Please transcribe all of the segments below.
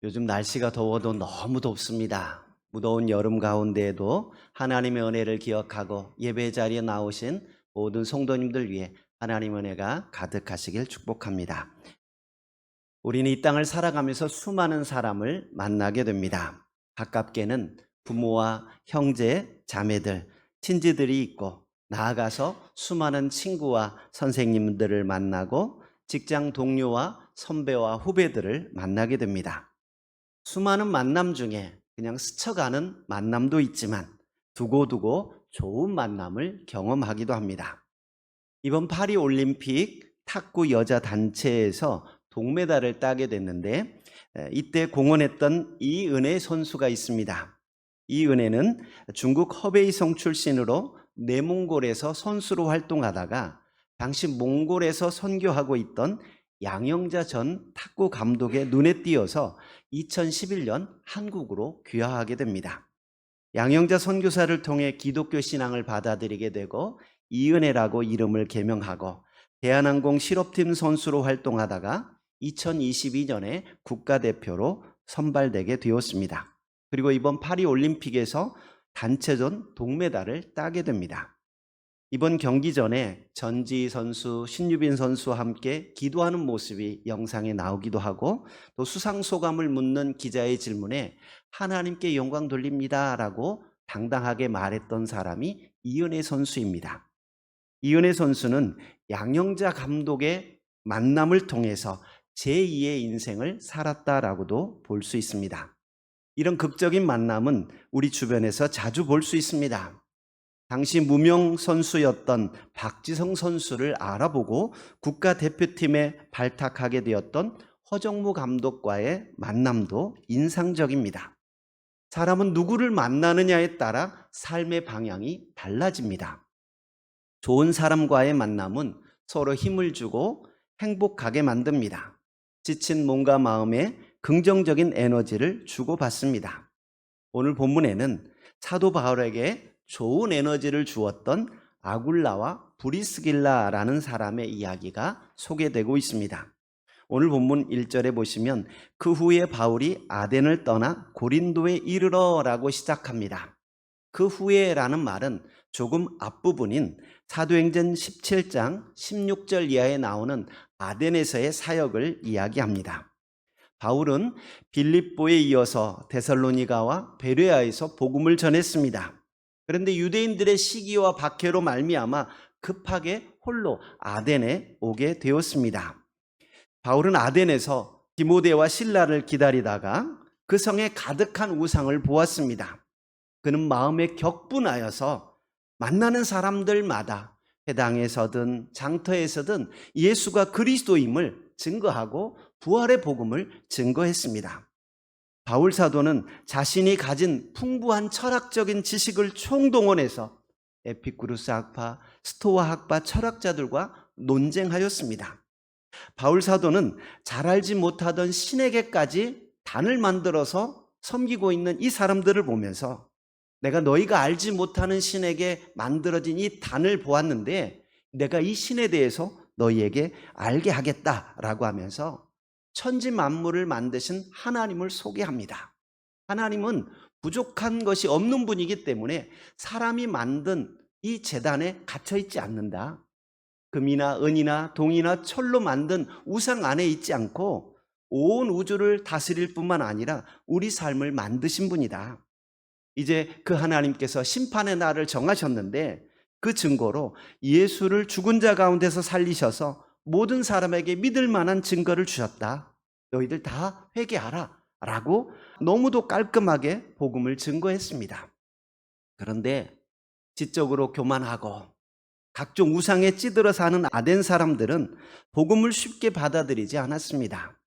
요즘 날씨가 더워도 너무 덥습니다. 무더운 여름 가운데에도 하나님의 은혜를 기억하고 예배 자리에 나오신 모든 성도님들 위해 하나님의 은혜가 가득하시길 축복합니다. 우리는 이 땅을 살아가면서 수많은 사람을 만나게 됩니다. 가깝게는 부모와 형제, 자매들, 친지들이 있고, 나아가서 수많은 친구와 선생님들을 만나고 직장 동료와 선배와 후배들을 만나게 됩니다. 수많은 만남 중에 그냥 스쳐가는 만남도 있지만 두고두고 좋은 만남을 경험하기도 합니다. 이번 파리 올림픽 탁구 여자 단체에서 동메달을 따게 됐는데, 이때 공헌했던 이은혜 선수가 있습니다. 이은혜는 중국 허베이성 출신으로 내몽골에서 선수로 활동하다가 당시 몽골에서 선교하고 있던 양영자 전 탁구 감독의 눈에 띄어서 2011년 한국으로 귀화하게 됩니다. 양영자 선교사를 통해 기독교 신앙을 받아들이게 되고 이은혜라고 이름을 개명하고 대한항공 실업팀 선수로 활동하다가 2022년에 국가대표로 선발되게 되었습니다. 그리고 이번 파리 올림픽에서 단체전 동메달을 따게 됩니다. 이번 경기 전에 전지희 선수, 신유빈 선수와 함께 기도하는 모습이 영상에 나오기도 하고, 또 수상 소감을 묻는 기자의 질문에 하나님께 영광 돌립니다 라고 당당하게 말했던 사람이 이은혜 선수입니다. 이은혜 선수는 양영자 감독의 만남을 통해서 제2의 인생을 살았다라고도 볼 수 있습니다. 이런 극적인 만남은 우리 주변에서 자주 볼 수 있습니다. 당시 무명 선수였던 박지성 선수를 알아보고 국가대표팀에 발탁하게 되었던 허정무 감독과의 만남도 인상적입니다. 사람은 누구를 만나느냐에 따라 삶의 방향이 달라집니다. 좋은 사람과의 만남은 서로 힘을 주고 행복하게 만듭니다. 지친 몸과 마음에 긍정적인 에너지를 주고받습니다. 오늘 본문에는 사도 바울에게 좋은 에너지를 주었던 아굴라와 브리스길라라는 사람의 이야기가 소개되고 있습니다. 오늘 본문 1절에 보시면 그 후에 바울이 아덴을 떠나 고린도에 이르러라고 시작합니다. 그 후에라는 말은 조금 앞부분인 사도행전 17장 16절 이하에 나오는 아덴에서의 사역을 이야기합니다. 바울은 빌립보에 이어서 데살로니가와 베레아에서 복음을 전했습니다. 그런데 유대인들의 시기와 박해로 말미암아 급하게 홀로 아덴에 오게 되었습니다. 바울은 아덴에서 디모데와 실라를 기다리다가 그 성에 가득한 우상을 보았습니다. 그는 마음에 격분하여서 만나는 사람들마다 회당에서든 장터에서든 예수가 그리스도임을 증거하고 부활의 복음을 증거했습니다. 바울 사도는 자신이 가진 풍부한 철학적인 지식을 총동원해서 에피쿠르스 학파, 스토아 학파 철학자들과 논쟁하였습니다. 바울 사도는 잘 알지 못하던 신에게까지 단을 만들어서 섬기고 있는 이 사람들을 보면서 내가 너희가 알지 못하는 신에게 만들어진 이 단을 보았는데 내가 이 신에 대해서 너희에게 알게 하겠다라고 하면서 천지 만물을 만드신 하나님을 소개합니다. 하나님은 부족한 것이 없는 분이기 때문에 사람이 만든 이 제단에 갇혀 있지 않는다. 금이나 은이나 동이나 철로 만든 우상 안에 있지 않고 온 우주를 다스릴 뿐만 아니라 우리 삶을 만드신 분이다. 이제 그 하나님께서 심판의 날을 정하셨는데 그 증거로 예수를 죽은 자 가운데서 살리셔서 모든 사람에게 믿을 만한 증거를 주셨다. 너희들 다 회개하라 라고 너무도 깔끔하게 복음을 증거했습니다. 그런데 지적으로 교만하고 각종 우상에 찌들어 사는 아덴 사람들은 복음을 쉽게 받아들이지 않았습니다.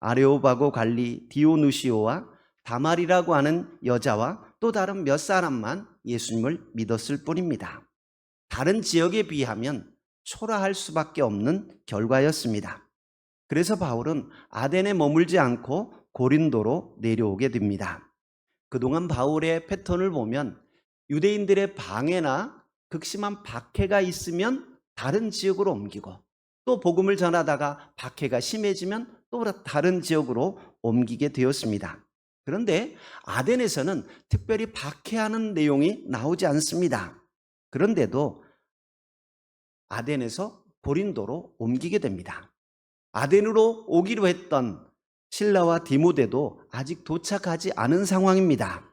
아레오바고 관리 디오누시오와 다말이라고 하는 여자와 또 다른 몇 사람만 예수님을 믿었을 뿐입니다. 다른 지역에 비하면 초라할 수밖에 없는 결과였습니다. 그래서 바울은 아덴에 머물지 않고 고린도로 내려오게 됩니다. 그동안 바울의 패턴을 보면 유대인들의 방해나 극심한 박해가 있으면 다른 지역으로 옮기고 또 복음을 전하다가 박해가 심해지면 또 다른 지역으로 옮기게 되었습니다. 그런데 아덴에서는 특별히 박해하는 내용이 나오지 않습니다. 그런데도 아덴에서 고린도로 옮기게 됩니다. 아덴으로 오기로 했던 실라와 디모데도 아직 도착하지 않은 상황입니다.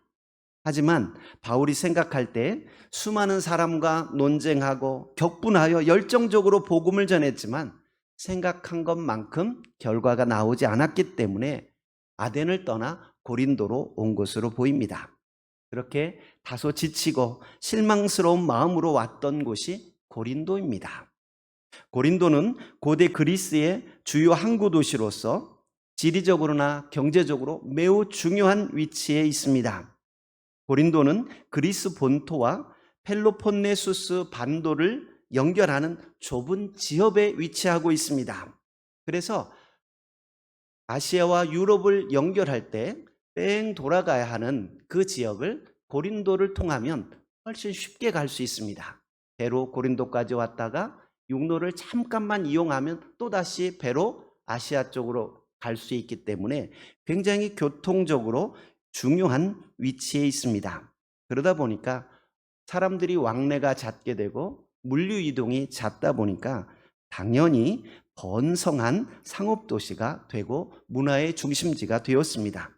하지만 바울이 생각할 때 수많은 사람과 논쟁하고 격분하여 열정적으로 복음을 전했지만 생각한 것만큼 결과가 나오지 않았기 때문에 아덴을 떠나 고린도로 온 것으로 보입니다. 그렇게 다소 지치고 실망스러운 마음으로 왔던 곳이 고린도입니다. 고린도는 고대 그리스의 주요 항구 도시로서 지리적으로나 경제적으로 매우 중요한 위치에 있습니다. 고린도는 그리스 본토와 펠로폰네수스 반도를 연결하는 좁은 지역에 위치하고 있습니다. 그래서 아시아와 유럽을 연결할 때 뺑 돌아가야 하는 그 지역을 고린도를 통하면 훨씬 쉽게 갈 수 있습니다. 배로 고린도까지 왔다가 육로를 잠깐만 이용하면 또다시 배로 아시아 쪽으로 갈 수 있기 때문에 굉장히 교통적으로 중요한 위치에 있습니다. 그러다 보니까 사람들이 왕래가 잦게 되고 물류 이동이 잦다 보니까 당연히 번성한 상업도시가 되고 문화의 중심지가 되었습니다.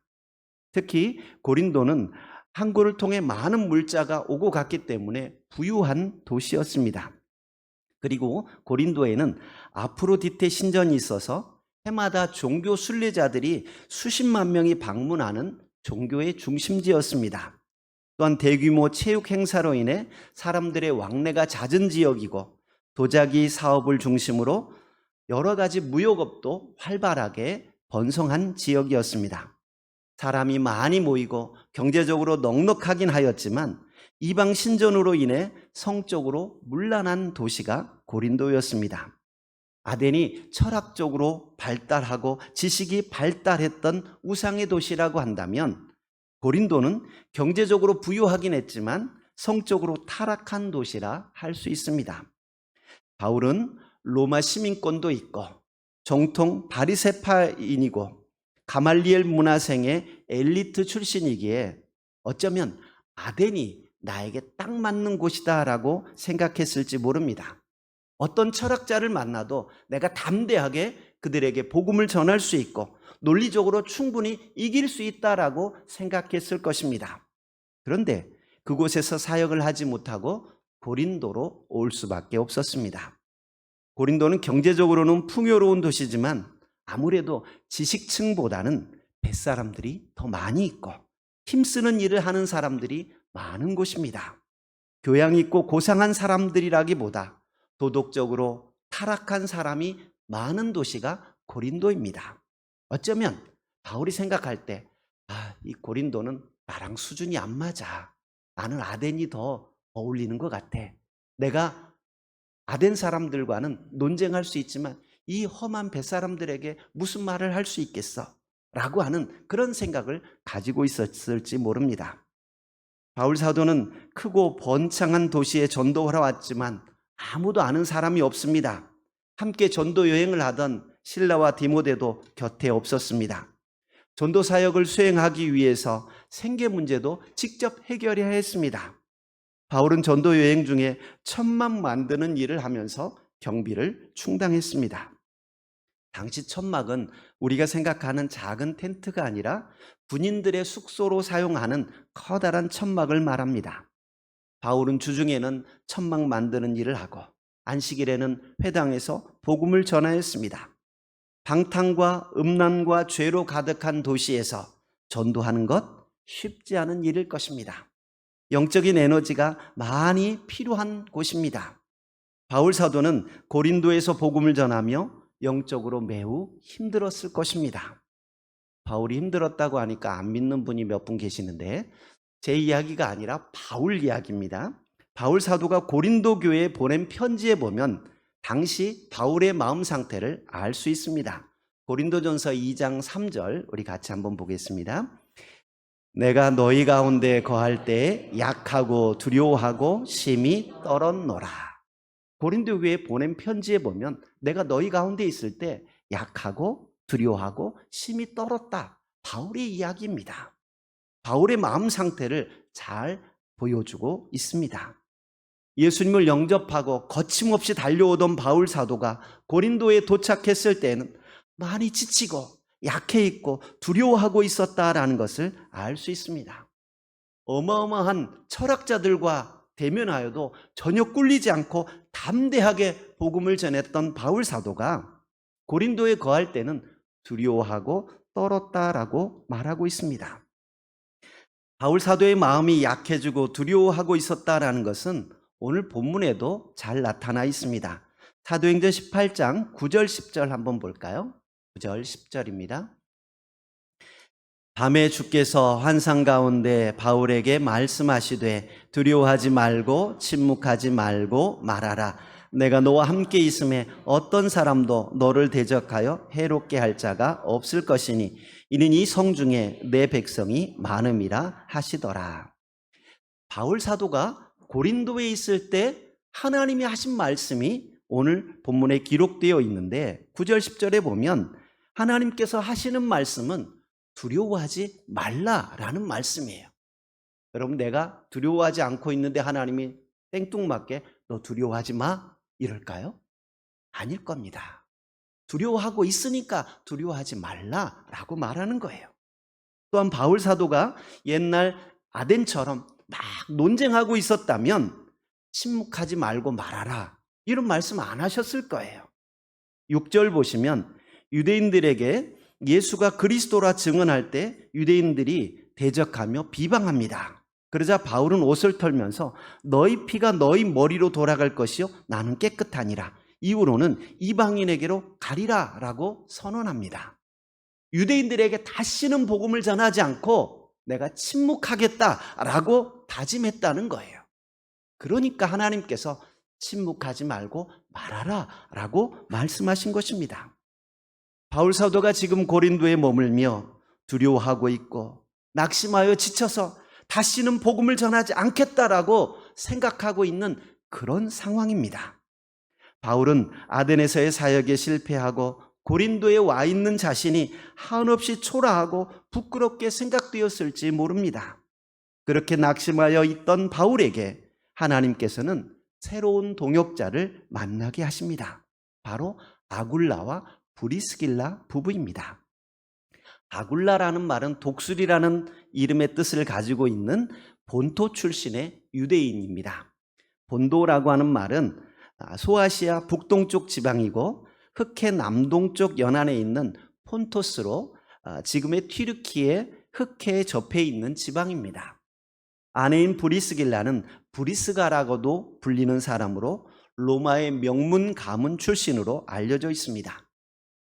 특히 고린도는 항구를 통해 많은 물자가 오고 갔기 때문에 부유한 도시였습니다. 그리고 고린도에는 아프로디테 신전이 있어서 해마다 종교 순례자들이 수십만 명이 방문하는 종교의 중심지였습니다. 또한 대규모 체육 행사로 인해 사람들의 왕래가 잦은 지역이고 도자기 사업을 중심으로 여러 가지 무역업도 활발하게 번성한 지역이었습니다. 사람이 많이 모이고 경제적으로 넉넉하긴 하였지만 이방 신전으로 인해 성적으로 문란한 도시가 고린도였습니다. 아덴이 철학적으로 발달하고 지식이 발달했던 우상의 도시라고 한다면 고린도는 경제적으로 부유하긴 했지만 성적으로 타락한 도시라 할 수 있습니다. 바울은 로마 시민권도 있고 정통 바리새파인이고 가말리엘 문화생의 엘리트 출신이기에 어쩌면 아덴이 나에게 딱 맞는 곳이다라고 생각했을지 모릅니다. 어떤 철학자를 만나도 내가 담대하게 그들에게 복음을 전할 수 있고 논리적으로 충분히 이길 수 있다라고 생각했을 것입니다. 그런데 그곳에서 사역을 하지 못하고 고린도로 올 수밖에 없었습니다. 고린도는 경제적으로는 풍요로운 도시지만 아무래도 지식층보다는 뱃사람들이 더 많이 있고 힘쓰는 일을 하는 사람들이 많은 곳입니다. 교양 있고 고상한 사람들이라기보다 도덕적으로 타락한 사람이 많은 도시가 고린도입니다. 어쩌면 바울이 생각할 때 이 고린도는 나랑 수준이 안 맞아. 나는 아덴이 더 어울리는 것 같아. 내가 아덴 사람들과는 논쟁할 수 있지만 이 험한 뱃사람들에게 무슨 말을 할 수 있겠어? 라고 하는 그런 생각을 가지고 있었을지 모릅니다. 바울 사도는 크고 번창한 도시에 전도하러 왔지만 아무도 아는 사람이 없습니다. 함께 전도 여행을 하던 실라와 디모데도 곁에 없었습니다. 전도 사역을 수행하기 위해서 생계 문제도 직접 해결해야 했습니다. 바울은 전도 여행 중에 천막 만드는 일을 하면서 경비를 충당했습니다. 당시 천막은 우리가 생각하는 작은 텐트가 아니라 군인들의 숙소로 사용하는 커다란 천막을 말합니다. 바울은 주중에는 천막 만드는 일을 하고 안식일에는 회당에서 복음을 전하였습니다. 방탕과 음란과 죄로 가득한 도시에서 전도하는 것 쉽지 않은 일일 것입니다. 영적인 에너지가 많이 필요한 곳입니다. 바울 사도는 고린도에서 복음을 전하며 영적으로 매우 힘들었을 것입니다. 바울이 힘들었다고 하니까 안 믿는 분이 몇 분 계시는데 제 이야기가 아니라 바울 이야기입니다. 바울 사도가 고린도 교회에 보낸 편지에 보면 당시 바울의 마음 상태를 알 수 있습니다. 고린도전서 2장 3절 우리 같이 한번 보겠습니다. 내가 너희 가운데 거할 때 약하고 두려워하고 심히 떨었노라. 고린도 교회에 보낸 편지에 보면 내가 너희 가운데 있을 때 약하고 두려워하고 심히 떨었다. 바울의 이야기입니다. 바울의 마음 상태를 잘 보여주고 있습니다. 예수님을 영접하고 거침없이 달려오던 바울 사도가 고린도에 도착했을 때는 많이 지치고 약해 있고 두려워하고 있었다라는 것을 알 수 있습니다. 어마어마한 철학자들과 대면하여도 전혀 꿀리지 않고 담대하게 복음을 전했던 바울 사도가 고린도에 거할 때는 두려워하고 떨었다라고 말하고 있습니다. 바울 사도의 마음이 약해지고 두려워하고 있었다라는 것은 오늘 본문에도 잘 나타나 있습니다. 사도행전 18장 9절 10절 한번 볼까요? 9절 10절입니다. 밤에 주께서 환상 가운데 바울에게 말씀하시되 두려워하지 말고 침묵하지 말고 말하라. 내가 너와 함께 있음에 어떤 사람도 너를 대적하여 해롭게 할 자가 없을 것이니 이는 이 성중에 내 백성이 많음이라 하시더라. 바울 사도가 고린도에 있을 때 하나님이 하신 말씀이 오늘 본문에 기록되어 있는데 9절 10절에 보면 하나님께서 하시는 말씀은 두려워하지 말라라는 말씀이에요. 여러분, 내가 두려워하지 않고 있는데 하나님이 땡뚱맞게 너 두려워하지 마 이럴까요? 아닐 겁니다. 두려워하고 있으니까 두려워하지 말라라고 말하는 거예요. 또한 바울 사도가 옛날 아덴처럼 막 논쟁하고 있었다면 침묵하지 말고 말하라 이런 말씀 안 하셨을 거예요. 6절 보시면 유대인들에게 예수가 그리스도라 증언할 때 유대인들이 대적하며 비방합니다. 그러자 바울은 옷을 털면서 너희 피가 너희 머리로 돌아갈 것이요 나는 깨끗하니라. 이후로는 이방인에게로 가리라 라고 선언합니다. 유대인들에게 다시는 복음을 전하지 않고 내가 침묵하겠다라고 다짐했다는 거예요. 그러니까 하나님께서 침묵하지 말고 말하라 라고 말씀하신 것입니다. 바울 사도가 지금 고린도에 머물며 두려워하고 있고 낙심하여 지쳐서 다시는 복음을 전하지 않겠다라고 생각하고 있는 그런 상황입니다. 바울은 아덴에서의 사역에 실패하고 고린도에 와 있는 자신이 한없이 초라하고 부끄럽게 생각되었을지 모릅니다. 그렇게 낙심하여 있던 바울에게 하나님께서는 새로운 동역자를 만나게 하십니다. 바로 아굴라와 브리스길라 부부입니다. 아굴라라는 말은 독수리라는 이름의 뜻을 가지고 있는 본토 출신의 유대인입니다. 본도라고 하는 말은 소아시아 북동쪽 지방이고 흑해 남동쪽 연안에 있는 폰토스로 지금의 튀르키예 흑해에 접해 있는 지방입니다. 아내인 브리스길라는 브리스가라고도 불리는 사람으로 로마의 명문 가문 출신으로 알려져 있습니다.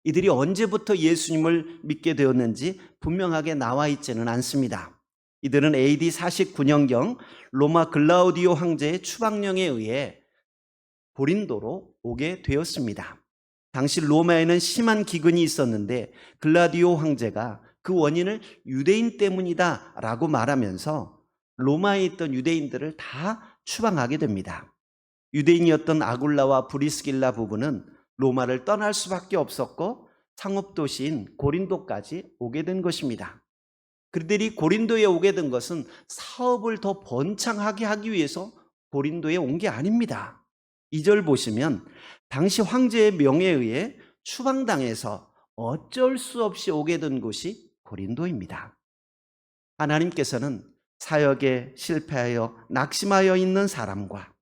이들이 언제부터 예수님을 믿게 되었는지 분명하게 나와 있지는 않습니다. 이들은 AD 49년경 로마 글라우디오 황제의 추방령에 의해 고린도로 오게 되었습니다. 당시 로마에는 심한 기근이 있었는데 글라디오 황제가 그 원인을 유대인 때문이다 라고 말하면서 로마에 있던 유대인들을 다 추방하게 됩니다. 유대인이었던 아굴라와 브리스길라 부부는 로마를 떠날 수밖에 없었고 상업도시인 고린도까지 오게 된 것입니다. 그들이 고린도에 오게 된 것은 사업을 더 번창하게 하기 위해서 고린도에 온 게 아닙니다. 2절 보시면 당시 황제의 명에 의해 추방당해서 어쩔 수 없이 오게 된 곳이 고린도입니다. 하나님께서는 사역에 실패하여 낙심하여 있는 사람과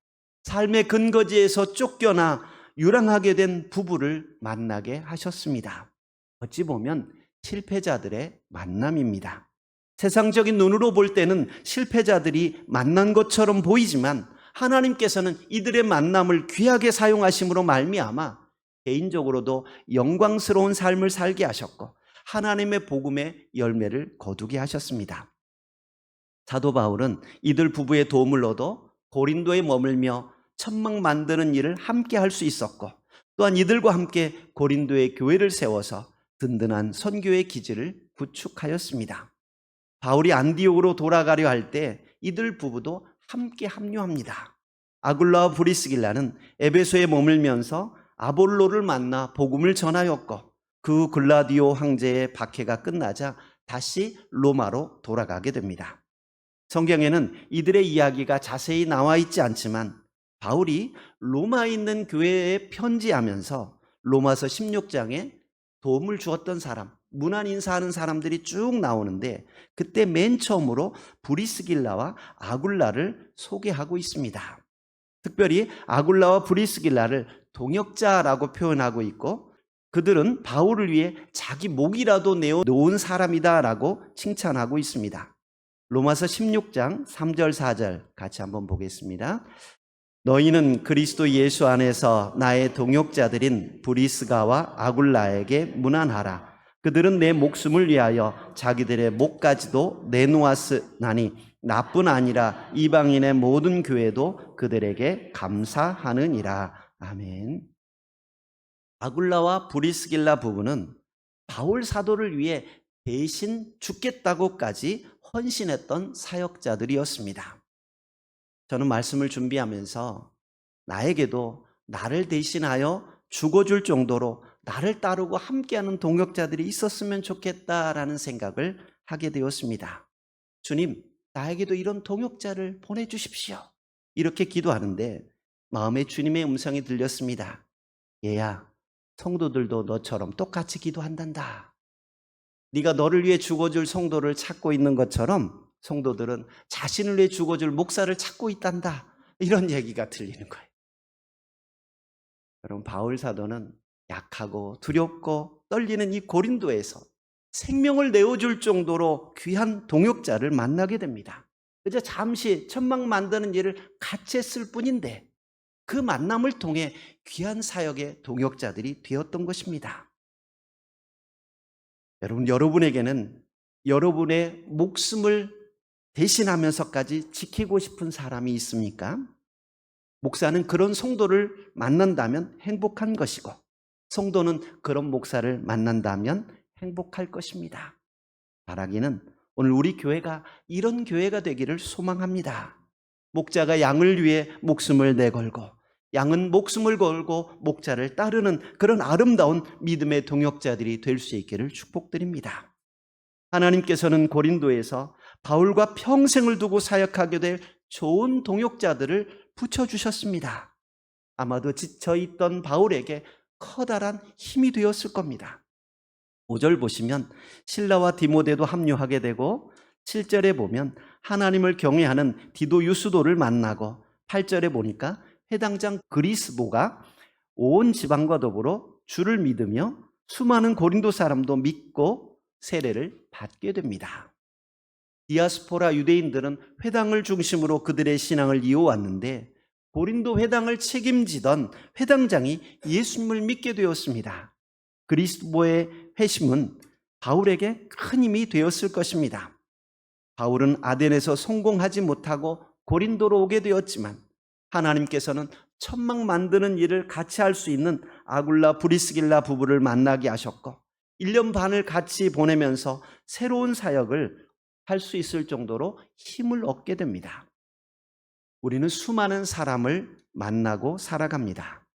삶의 근거지에서 쫓겨나 유랑하게 된 부부를 만나게 하셨습니다. 어찌 보면 실패자들의 만남입니다. 세상적인 눈으로 볼 때는 실패자들이 만난 것처럼 보이지만 하나님께서는 이들의 만남을 귀하게 사용하심으로 말미암아 개인적으로도 영광스러운 삶을 살게 하셨고 하나님의 복음의 열매를 거두게 하셨습니다. 사도 바울은 이들 부부의 도움을 얻어 고린도에 머물며 천막 만드는 일을 함께 할 수 있었고 또한 이들과 함께 고린도의 교회를 세워서 든든한 선교의 기지를 구축하였습니다. 바울이 안디옥으로 돌아가려 할 때 이들 부부도 함께 합류합니다. 아굴라와 브리스길라는 에베소에 머물면서 아볼로를 만나 복음을 전하였고, 그 글라디오 황제의 박해가 끝나자 다시 로마로 돌아가게 됩니다. 성경에는 이들의 이야기가 자세히 나와 있지 않지만 바울이 로마에 있는 교회에 편지하면서 로마서 16장에 도움을 주었던 사람, 문안 인사하는 사람들이 쭉 나오는데, 그때 맨 처음으로 브리스길라와 아굴라를 소개하고 있습니다. 특별히 아굴라와 브리스길라를 동역자라고 표현하고 있고, 그들은 바울을 위해 자기 목이라도 내어놓은 사람이다라고 칭찬하고 있습니다. 로마서 16장 3절 4절 같이 한번 보겠습니다. 너희는 그리스도 예수 안에서 나의 동역자들인 브리스가와 아굴라에게 문안하라. 그들은 내 목숨을 위하여 자기들의 목까지도 내놓았으나니 나뿐 아니라 이방인의 모든 교회도 그들에게 감사하느니라. 아멘. 아굴라와 브리스길라 부부는 바울 사도를 위해 대신 죽겠다고까지 헌신했던 사역자들이었습니다. 저는 말씀을 준비하면서 나에게도 나를 대신하여 죽어줄 정도로 나를 따르고 함께하는 동역자들이 있었으면 좋겠다라는 생각을 하게 되었습니다. 주님, 나에게도 이런 동역자를 보내주십시오. 이렇게 기도하는데 마음에 주님의 음성이 들렸습니다. 얘야, 성도들도 너처럼 똑같이 기도한단다. 네가 너를 위해 죽어줄 성도를 찾고 있는 것처럼 성도들은 자신을 위해 죽어줄 목사를 찾고 있단다. 이런 얘기가 들리는 거예요. 여러분, 바울 사도는 약하고 두렵고 떨리는 이 고린도에서 생명을 내어줄 정도로 귀한 동역자를 만나게 됩니다. 그저 잠시 천막 만드는 일을 같이 했을 뿐인데 그 만남을 통해 귀한 사역의 동역자들이 되었던 것입니다. 여러분, 여러분에게는 여러분의 목숨을 대신하면서까지 지키고 싶은 사람이 있습니까? 목사는 그런 성도를 만난다면 행복한 것이고, 성도는 그런 목사를 만난다면 행복할 것입니다. 바라기는 오늘 우리 교회가 이런 교회가 되기를 소망합니다. 목자가 양을 위해 목숨을 내걸고, 양은 목숨을 걸고 목자를 따르는 그런 아름다운 믿음의 동역자들이 될 수 있기를 축복드립니다. 하나님께서는 고린도에서 바울과 평생을 두고 사역하게 될 좋은 동역자들을 붙여주셨습니다. 아마도 지쳐있던 바울에게 커다란 힘이 되었을 겁니다. 5절 보시면 실라와 디모데도 합류하게 되고, 7절에 보면 하나님을 경외하는 디도 유스도를 만나고, 8절에 보니까 회당장 그리스보가 온 지방과 더불어 주를 믿으며 수많은 고린도 사람도 믿고 세례를 받게 됩니다. 디아스포라 유대인들은 회당을 중심으로 그들의 신앙을 이어왔는데, 고린도 회당을 책임지던 회당장이 예수님을 믿게 되었습니다. 그리스도의 회심은 바울에게 큰 힘이 되었을 것입니다. 바울은 아덴에서 성공하지 못하고 고린도로 오게 되었지만 하나님께서는 천막 만드는 일을 같이 할 수 있는 아굴라 브리스길라 부부를 만나게 하셨고, 1년 반을 같이 보내면서 새로운 사역을 할 수 있을 정도로 힘을 얻게 됩니다. 우리는 수많은 사람을 만나고 살아갑니다.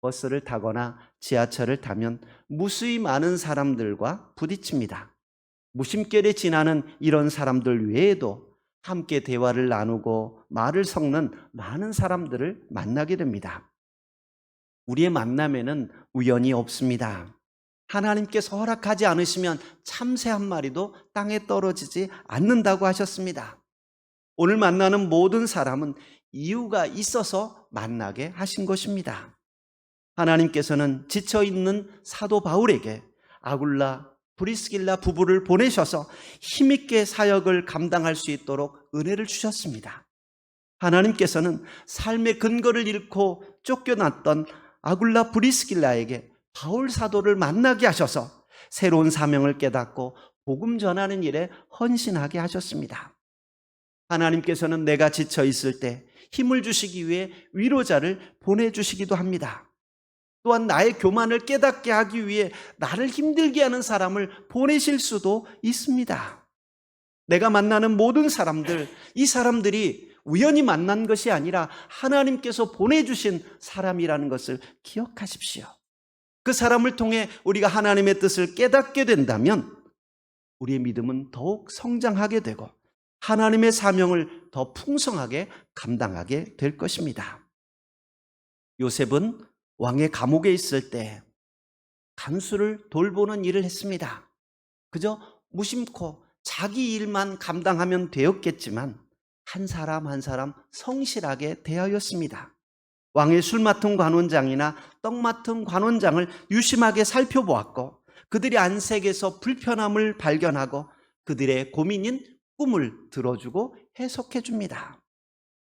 버스를 타거나 지하철을 타면 무수히 많은 사람들과 부딪힙니다. 무심결에 지나는 이런 사람들 외에도 함께 대화를 나누고 말을 섞는 많은 사람들을 만나게 됩니다. 우리의 만남에는 우연이 없습니다. 하나님께서 허락하지 않으시면 참새 한 마리도 땅에 떨어지지 않는다고 하셨습니다. 오늘 만나는 모든 사람은 이유가 있어서 만나게 하신 것입니다. 하나님께서는 지쳐있는 사도 바울에게 아굴라, 브리스길라 부부를 보내셔서 힘있게 사역을 감당할 수 있도록 은혜를 주셨습니다. 하나님께서는 삶의 근거를 잃고 쫓겨났던 아굴라, 브리스길라에게 바울 사도를 만나게 하셔서 새로운 사명을 깨닫고 복음 전하는 일에 헌신하게 하셨습니다. 하나님께서는 내가 지쳐 있을 때 힘을 주시기 위해 위로자를 보내주시기도 합니다. 또한 나의 교만을 깨닫게 하기 위해 나를 힘들게 하는 사람을 보내실 수도 있습니다. 내가 만나는 모든 사람들, 이 사람들이 우연히 만난 것이 아니라 하나님께서 보내주신 사람이라는 것을 기억하십시오. 그 사람을 통해 우리가 하나님의 뜻을 깨닫게 된다면 우리의 믿음은 더욱 성장하게 되고 하나님의 사명을 더 풍성하게 감당하게 될 것입니다. 요셉은 왕의 감옥에 있을 때 간수를 돌보는 일을 했습니다. 그저 무심코 자기 일만 감당하면 되었겠지만 한 사람 한 사람 성실하게 대하였습니다. 왕의 술 맡은 관원장이나 떡 맡은 관원장을 유심하게 살펴보았고 그들의 안색에서 불편함을 발견하고 그들의 고민인 꿈을 들어주고 해석해 줍니다.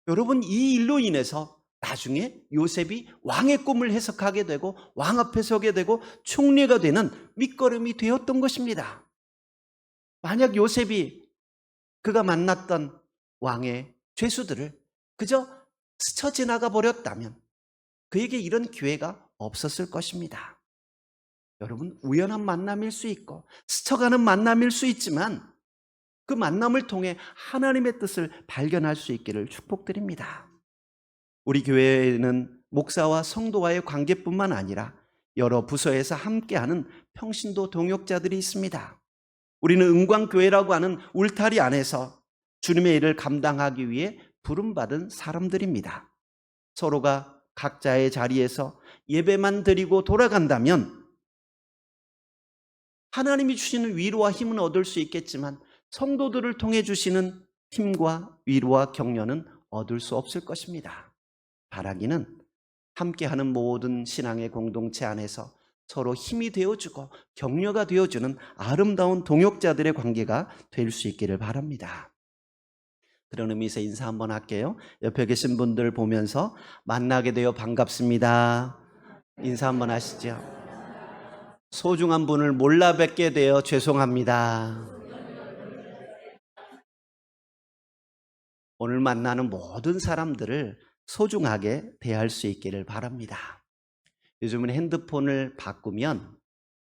여러분, 이 일로 인해서 나중에 요셉이 왕의 꿈을 해석하게 되고 왕 앞에 서게 되고 총리가 되는 밑거름이 되었던 것입니다. 만약 요셉이 그가 만났던 왕의 죄수들을 그저 스쳐 지나가 버렸다면 그에게 이런 기회가 없었을 것입니다. 여러분, 우연한 만남일 수 있고 스쳐가는 만남일 수 있지만 그 만남을 통해 하나님의 뜻을 발견할 수 있기를 축복드립니다. 우리 교회에는 목사와 성도와의 관계뿐만 아니라 여러 부서에서 함께하는 평신도 동역자들이 있습니다. 우리는 은광교회라고 하는 울타리 안에서 주님의 일을 감당하기 위해 부름받은 사람들입니다. 서로가 각자의 자리에서 예배만 드리고 돌아간다면 하나님이 주시는 위로와 힘은 얻을 수 있겠지만 성도들을 통해 주시는 힘과 위로와 격려는 얻을 수 없을 것입니다. 바라기는 함께하는 모든 신앙의 공동체 안에서 서로 힘이 되어주고 격려가 되어주는 아름다운 동역자들의 관계가 될 수 있기를 바랍니다. 그런 의미에서 인사 한번 할게요. 옆에 계신 분들 보면서 만나게 되어 반갑습니다. 인사 한번 하시죠. 소중한 분을 몰라 뵙게 되어 죄송합니다. 오늘 만나는 모든 사람들을 소중하게 대할 수 있기를 바랍니다. 요즘은 핸드폰을 바꾸면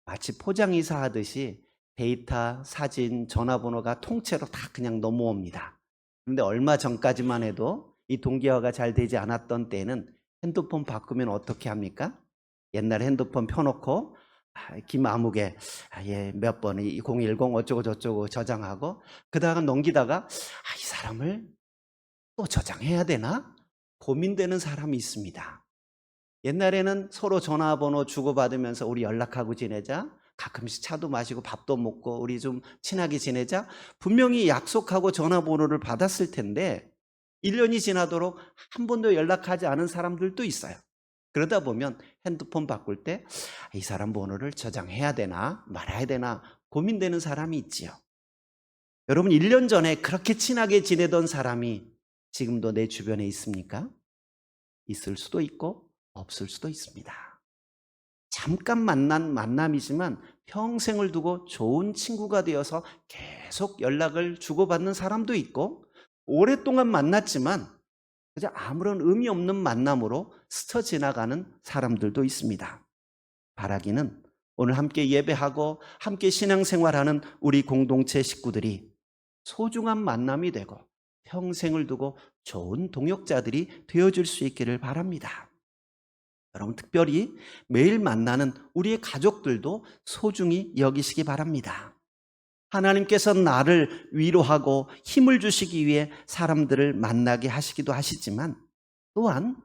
마치 포장이사 하듯이 데이터, 사진, 전화번호가 통째로 다 그냥 넘어옵니다. 그런데 얼마 전까지만 해도 이 동기화가 잘 되지 않았던 때는 핸드폰 바꾸면 어떻게 합니까? 옛날에 핸드폰 펴놓고 김아무개 몇 번 010 어쩌고 저쩌고 저장하고 그다가 넘기다가 이 사람을 또 저장해야 되나? 고민되는 사람이 있습니다. 옛날에는 서로 전화번호 주고받으면서 우리 연락하고 지내자, 가끔씩 차도 마시고 밥도 먹고 우리 좀 친하게 지내자, 분명히 약속하고 전화번호를 받았을 텐데 1년이 지나도록 한 번도 연락하지 않은 사람들도 있어요. 그러다 보면 핸드폰 바꿀 때 이 사람 번호를 저장해야 되나 말아야 되나 고민되는 사람이 있지요. 여러분, 1년 전에 그렇게 친하게 지내던 사람이 지금도 내 주변에 있습니까? 있을 수도 있고 없을 수도 있습니다. 잠깐 만난 만남이지만 평생을 두고 좋은 친구가 되어서 계속 연락을 주고받는 사람도 있고 오랫동안 만났지만 그저 아무런 의미 없는 만남으로 스쳐 지나가는 사람들도 있습니다. 바라기는 오늘 함께 예배하고 함께 신앙생활하는 우리 공동체 식구들이 소중한 만남이 되고 평생을 두고 좋은 동역자들이 되어줄 수 있기를 바랍니다. 여러분, 특별히 매일 만나는 우리의 가족들도 소중히 여기시기 바랍니다. 하나님께서 나를 위로하고 힘을 주시기 위해 사람들을 만나게 하시기도 하시지만 또한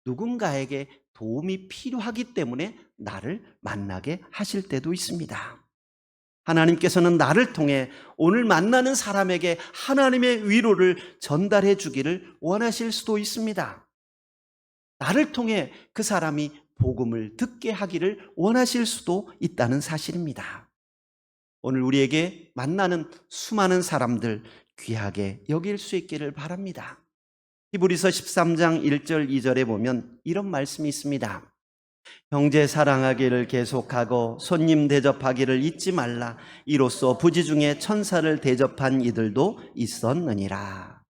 누군가에게 도움이 필요하기 때문에 나를 만나게 하실 때도 있습니다. 하나님께서는 나를 통해 오늘 만나는 사람에게 하나님의 위로를 전달해 주기를 원하실 수도 있습니다. 나를 통해 그 사람이 복음을 듣게 하기를 원하실 수도 있다는 사실입니다. 오늘 우리에게 만나는 수많은 사람들 귀하게 여길 수 있기를 바랍니다. 히브리서 13장 1절 2절에 보면 이런 말씀이 있습니다. 형제 사랑하기를 계속하고 손님 대접하기를 잊지 말라. 이로써 부지 중에 천사를 대접한 이들도 있었느니라.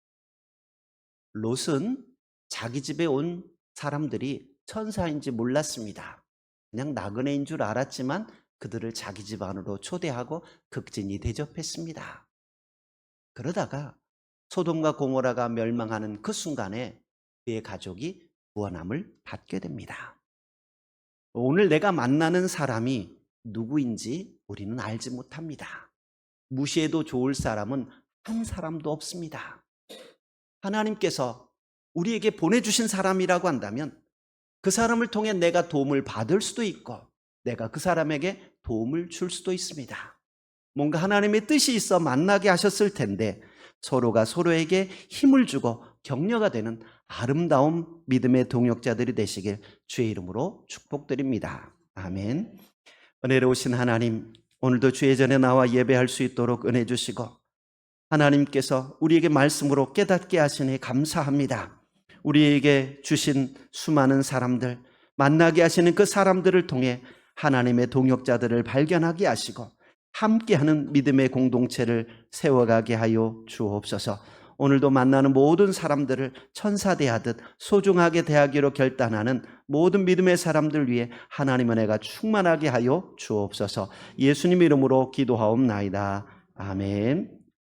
롯은 자기 집에 온 사람들이 천사인지 몰랐습니다. 그냥 나그네인 줄 알았지만 그들을 자기 집 안으로 초대하고 극진히 대접했습니다. 그러다가 소돔과 고모라가 멸망하는 그 순간에 그의 가족이 구원함을 받게 됩니다. 오늘 내가 만나는 사람이 누구인지 우리는 알지 못합니다. 무시해도 좋을 사람은 한 사람도 없습니다. 하나님께서 우리에게 보내주신 사람이라고 한다면 그 사람을 통해 내가 도움을 받을 수도 있고 내가 그 사람에게 도움을 줄 수도 있습니다. 뭔가 하나님의 뜻이 있어 만나게 하셨을 텐데 서로가 서로에게 힘을 주고 격려가 되는 아름다운 믿음의 동역자들이 되시길 주의 이름으로 축복드립니다. 아멘. 은혜로우신 하나님, 오늘도 주의 전에 나와 예배할 수 있도록 은혜 주시고 하나님께서 우리에게 말씀으로 깨닫게 하시니 감사합니다. 우리에게 주신 수많은 사람들, 만나게 하시는 그 사람들을 통해 하나님의 동역자들을 발견하게 하시고 함께하는 믿음의 공동체를 세워가게 하여 주옵소서. 오늘도 만나는 모든 사람들을 천사 대하듯 소중하게 대하기로 결단하는 모든 믿음의 사람들 위해 하나님의 은혜가 충만하게 하여 주옵소서. 예수님 이름으로 기도하옵나이다. 아멘.